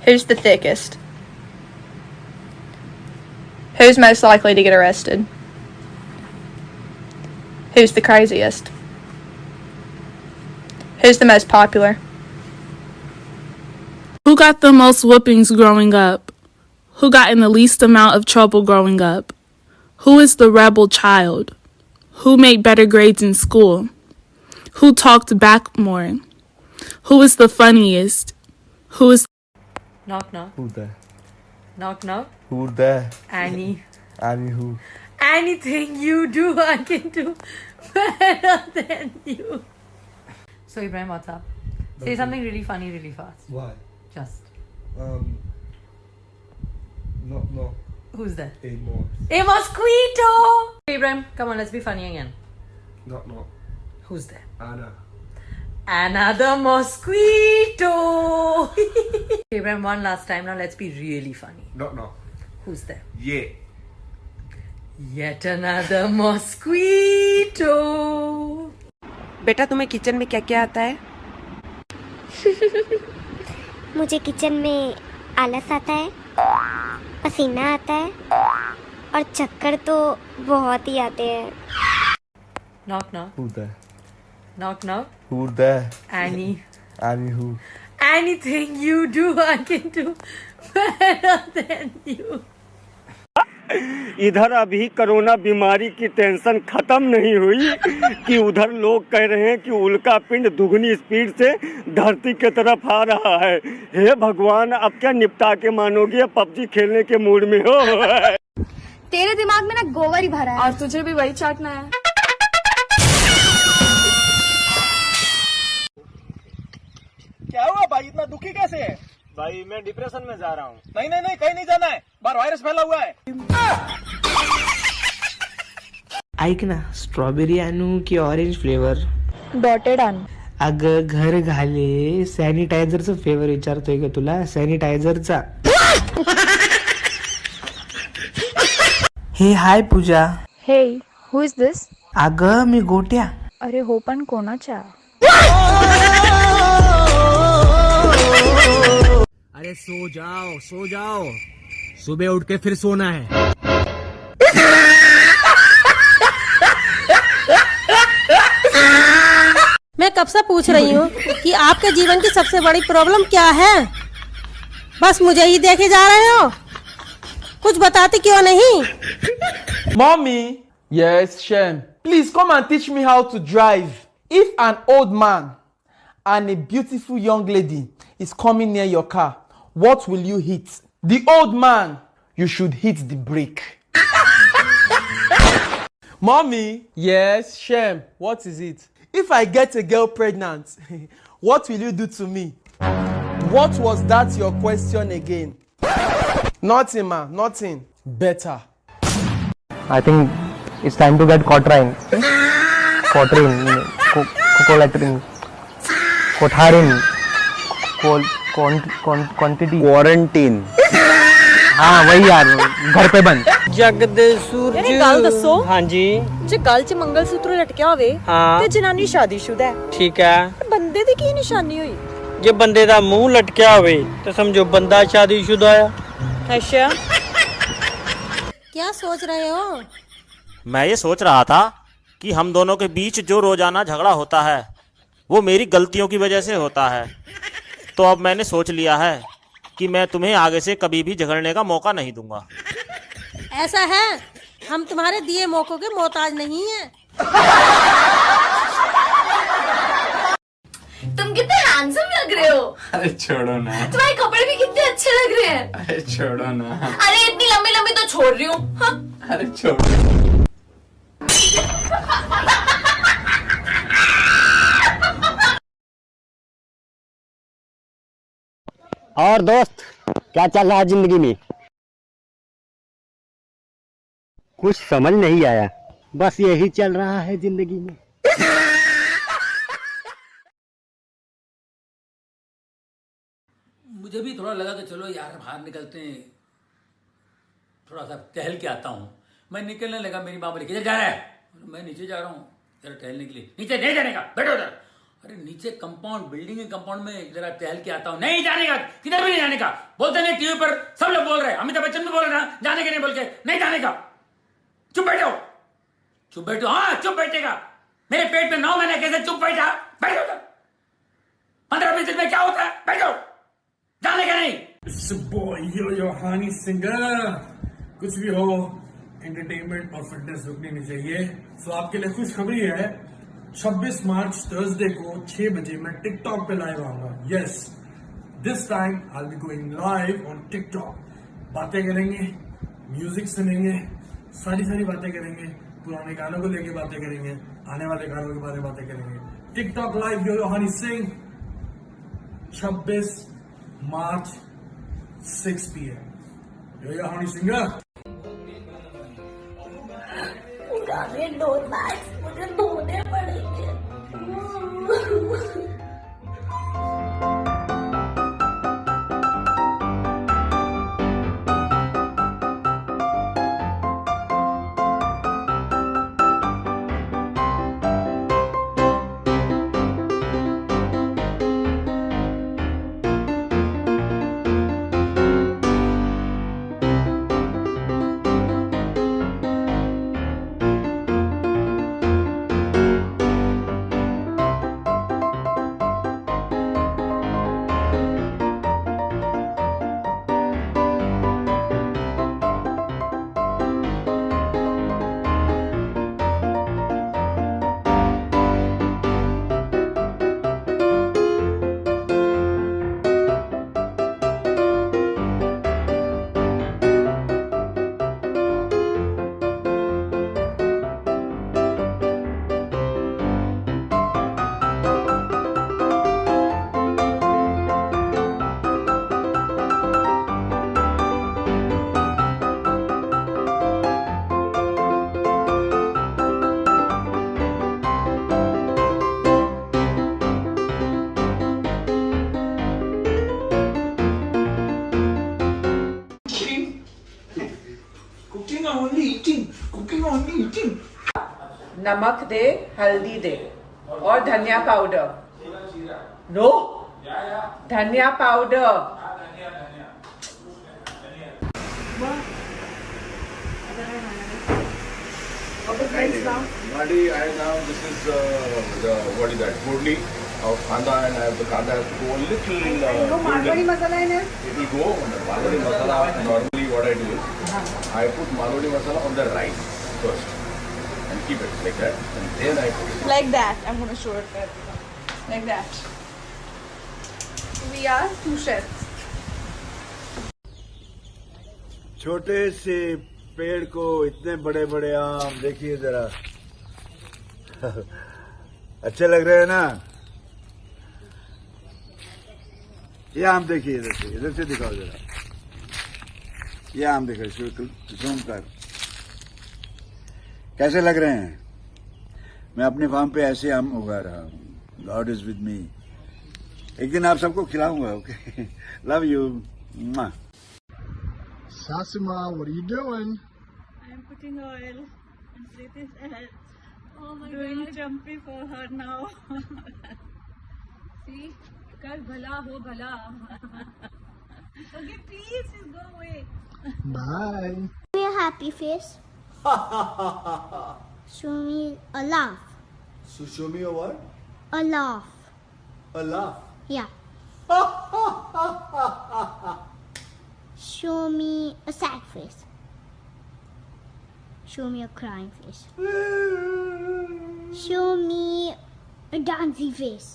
Who's the thickest? Who's most likely to get arrested? Who's the craziest? Who's the most popular? Who got the most whoopings growing up? Who got in the least amount of trouble growing up? Who is the rebel child? Who made better grades in school? Who talked back more? Who is the funniest? Who is... Knock knock. Who there? Knock knock. Who there? Annie. Annie who? Anything you do, I can do better than you. So Ibrahim, what's up? Say something really funny, really fast. Why? Just. No. Who's there? Amos. A mosquito! Ibrahim, come on, let's be funny again. No. Who's there? Anna. Anna the mosquito! Ibrahim, one last time now, let's be really funny. No. Who's there? Yeah. Yet another mosquito! बेटा तुम्हें kitchen में क्या क्या आता है? मुझे kitchen में आलस आता है, पसीना आता है और चक्कर तो बहुत ही आते हैं. Knock knock. Who there? Knock knock. Who there? Annie. Annie who? Anything you do, I can do better than you. इधर अभी कोरोना बीमारी की टेंशन खत्म नहीं हुई कि उधर लोग कह रहे हैं कि उल्का पिंड दुगनी स्पीड से धरती की तरफ आ रहा है. हे भगवान, अब क्या निपटा के मानोगे? पबजी खेलने के मूड में हो? तेरे दिमाग में ना गोबर ही भरा है. और तुझे भी वही चाटना है. क्या हुआ भाई, इतना दुखी कैसे है? भाई मैं डिप्रेशन में जा रहा हूँ. नहीं, कहीं नहीं जाना है, बाहर वायरस फैला हुआ है. ऐक ना, स्ट्रॉबेरी आणू की ऑरेंज फ्लेवर? डॉटेड आण. अगं घर घाले, सॅनिटायझरचा फ्लेवर विचारतोय का तुला? सॅनिटायझरचा. हे हाय पूजा. हे, हू इज दिस? अगं मी गोट्या. अरे हो, पण कोणाच्या? अरे सो जाओ, सुबह उठ के फिर सोना है. मैं कब से पूछ रही हूँ कि आपके जीवन की सबसे बड़ी प्रॉब्लम क्या है? बस मुझे ही देखे जा रहे हो, कुछ बताते क्यों नहीं? Mommy, yes, Shem. Please come and teach me how to drive. If an old man and a beautiful young lady is coming near your car, what will you hit? The old man, you should hit the brake. Mommy, yes, Shem. What is it? If I get a girl pregnant, what will you do to me? What was that your question again? Nothing, ma, nothing. Better. I think it's time to get Cotrin. Colatrin. Cotharin. Quantity. Quarantine. हाँ वही यार, घर पे बंद. जगदसूर यानी गल दसो. हाँ जी. जे गल च मंगलसूत्र लटकिया होवे ते जनानी शादीशुदा है. ठीक है. बंदे दी की निशानी हुई? जे बंदे दा मुंह लटकिया होवे तो समझो बंदा शादीशुदा है. अच्छा, क्या सोच रहे हो? मैं ये सोच रहा था कि हम दोनों के बीच जो रोजाना झगड़ा होता है वो मेरी गलतियों की वजह से होता है. तो अब मैंने सोच लिया है कि मैं तुम्हें आगे से कभी भी झगड़ने का मौका नहीं दूंगा. ऐसा है, हम तुम्हारे दिए मौकों के मोहताज नहीं हैं. तुम कितने हैंडसम लग रहे हो. अरे छोड़ो ना. तुम्हारे कपड़े भी कितने अच्छे लग रहे हैं. अरे छोड़ो ना. अरे इतनी लंबी लंबी तो छोड़ रही हूँ. अरे छोड़ो. और दोस्त, क्या चल रहा है जिंदगी में? कुछ समझ नहीं आया. बस यही चल रहा है जिंदगी में. मुझे भी थोड़ा लगा कि चलो यार बाहर निकलते हैं, थोड़ा सा टहल के आता हूँ. मैं निकलने लगा, मेरी माँ बोली किधर जा रहा है? मैं नीचे जा रहा हूँ जरा टहलने के लिए. नीचे नहीं जाने का, बैठो उधर. अरे नीचे कंपाउंड, बिल्डिंग के कंपाउंड में जरा टहल के आता हूँ। नहीं जाने का, किधर भी नहीं जाने का। बोलते नहीं टीवी पर सब लोग बोल रहे हैं, अमिताभ बच्चन भी बोल रहे हैं जाने के नहीं बोल के, नहीं जाने का। चुप बैठो, चुप बैठो। हाँ चुप बैठेगा। मेरे पेट में 9 महीने कैसे चुप बैठा? बैठो तो। 15-20 दिन में क्या होता है? बैठो, जाने का नहीं। It's a boy, yo Hani Singer। कुछ भी हो, एंटरटेनमेंट और फिटनेस रुकनी नहीं चाहिए। सो आपके लिए खुशखबरी है, 26 मार्च थर्सडे को 6 बजे मैं टिकटॉक पे लाइव आऊंगा। Yes, this time I will be going live on TikTok. बातें करेंगे, म्यूजिक सुनेंगे, सारी बातें करेंगे, पुराने गानों को लेके बातें करेंगे, आने वाले गानों के बारे में बातें करेंगे। टिकटॉक लाइव यो हनी सिंह, 26 मार्च 6 PM। यो हनी सिंगर। पुराने डोरमैट्स मुझे धोने पड़ेंगे। नमक दे, हल्दी दे और धनिया पाउडर। नो, धनिया powder. Nadi, I now this is the what is that? Foodly of kanda, and I have the kanda has to go a little. Marwari masala in it. It will go on the Marwari masala. Normally, what I do is I put Marwari masala on the rice first and keep it like that, and then I put it. Like that. I'm gonna show it for everyone. Like that. We are 2 chefs. छोटे से पेड़ को इतने बड़े बड़े आम, देखिए जरा। अच्छे लग रहे हैं ना? ये आम देखिए, इधर से दिखाओ जरा। ये आम देखो, जूम कर। कैसे लग रहे हैं? मैं अपने फार्म पे ऐसे आम उगा रहा हूँ। God is with me. एक दिन आप सबको खिलाऊंगा, okay? Love you. Sasima, what are you doing? I'm putting oil in Preeti's head. Oh my Doing God. Jumpy for her now. See? Kar bhala ho bhala. Okay, please just go away. Bye. Show me a happy face. Show me a laugh. So show me a what? A laugh. A laugh. Yeah. Show me a sad face. Show me a crying face. Show me a dancing face.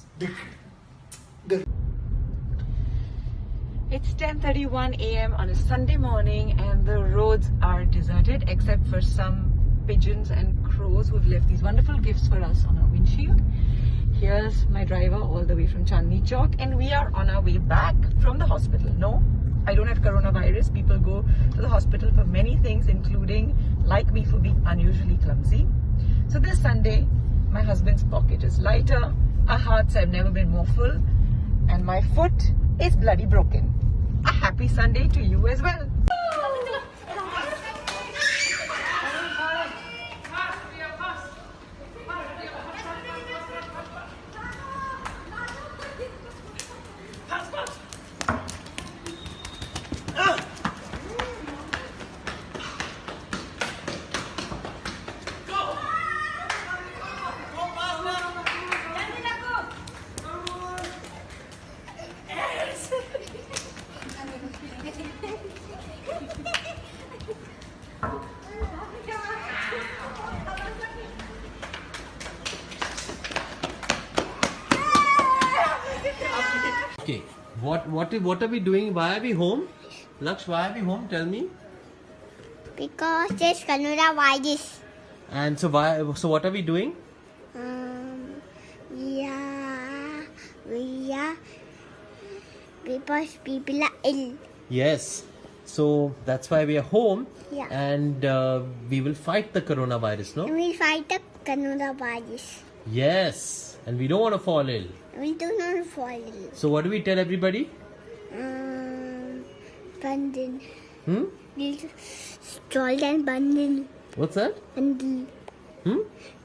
It's 10:31 AM on a Sunday morning and the roads are deserted except for some pigeons and crows who've left these wonderful gifts for us on our windshield. Here's my driver all the way from Chandni Chowk and we are on our way back from the hospital. No, I don't have coronavirus. People go to the hospital for many things, including, like me, for being unusually clumsy. So this Sunday, my husband's pocket is lighter, our hearts have never been more full, and my foot is bloody broken. A happy Sunday to you as well. What are we doing? Why are we home? Laksh, why are we home? Tell me. Because there's coronavirus. And so what are we doing? Because people are ill. Yes. So that's why we are home. Yeah. And we will fight the coronavirus, no? We fight the coronavirus. Yes. And we don't want to fall ill. We do not fall ill. So what do we tell everybody? Bundle. Hmm? Stroll and bundle. What's that? Bundle.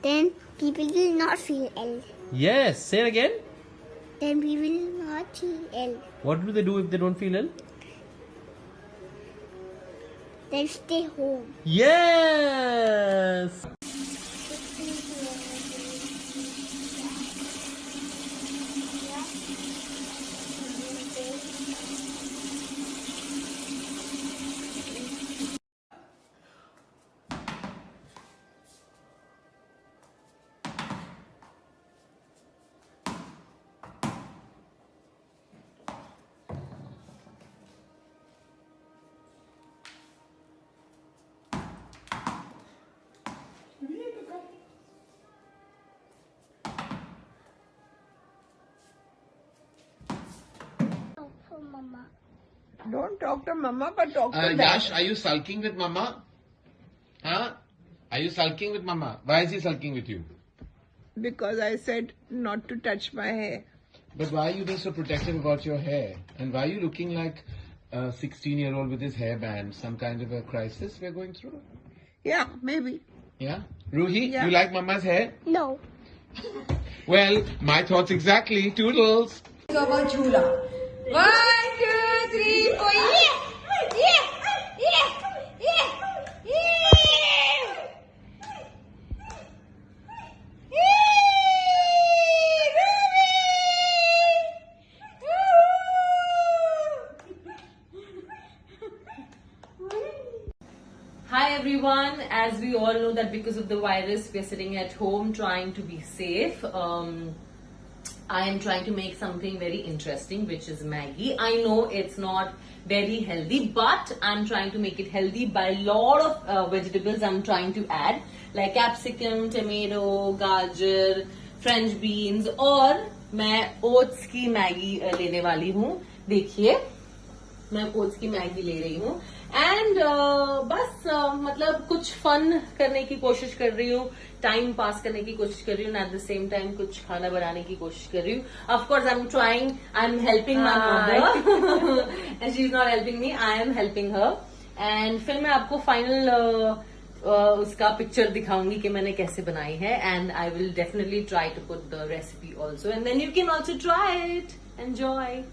Then people will not feel ill. Yes. Say it again. Then we will not feel ill. What do they do if they don't feel ill? Then stay home. Yes. Mama. Don't talk to Mama, but talk to Dad. Yash, are you sulking with Mama? Huh? Are you sulking with Mama? Why is he sulking with you? Because I said not to touch my hair. But why are you being so protective about your hair? And why are you looking like a 16-year-old with his hairband? Some kind of a crisis we're going through? Yeah, maybe. Yeah? Ruhi, Yeah. you like Mama's hair? No. Well, my thoughts exactly. Toodles. About Jhula. 1, 2, 3, 4. Hi everyone, as we all know that because of the virus we are sitting at home trying to be safe. I am trying to make something very interesting, which is Maggie. I know it's not very healthy, but I'm trying to make it healthy by a lot of vegetables I'm trying to add, like capsicum, tomato, gajar, French beans, और मैं oats की Maggi लेने वाली हूँ. देखिए, मैं oats की Maggi ले रही हूँ. एंड बस मतलब कुछ फन करने की कोशिश कर रही हूँ, टाइम पास करने की कोशिश कर रही हूँ, एट द सेम टाइम कुछ खाना बनाने की कोशिश कर रही हूँ. Of course I am trying, I am helping my mother and she is not helping me, I am helping her. And फिर मैं आपको फाइनल उसका पिक्चर दिखाऊंगी कि मैंने कैसे बनाई है. And I will definitely try to put the recipe also, and then you can also try it. Enjoy.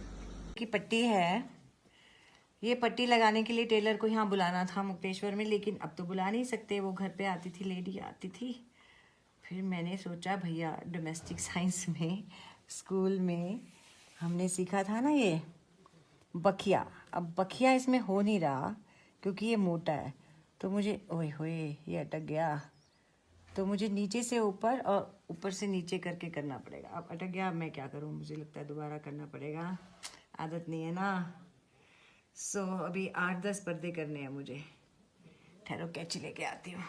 की पट्टी है, ये पट्टी लगाने के लिए टेलर को यहाँ बुलाना था मुक्तेश्वर में, लेकिन अब तो बुला नहीं सकते, वो घर पे आती थी, लेडी आती थी. फिर मैंने सोचा भैया डोमेस्टिक साइंस में स्कूल में हमने सीखा था ना ये बखिया, अब बखिया इसमें हो नहीं रहा क्योंकि ये मोटा है, तो मुझे ओए होए ये अटक गया, तो मुझे नीचे से ऊपर और ऊपर से नीचे करके करना पड़ेगा. अब अटक गया, अब मैं क्या करूँ, मुझे लगता है दोबारा करना पड़ेगा, आदत नहीं है ना. सो अभी 8-10 पर्दे करने हैं मुझे. ठहरो कैंची लेके आती हूँ.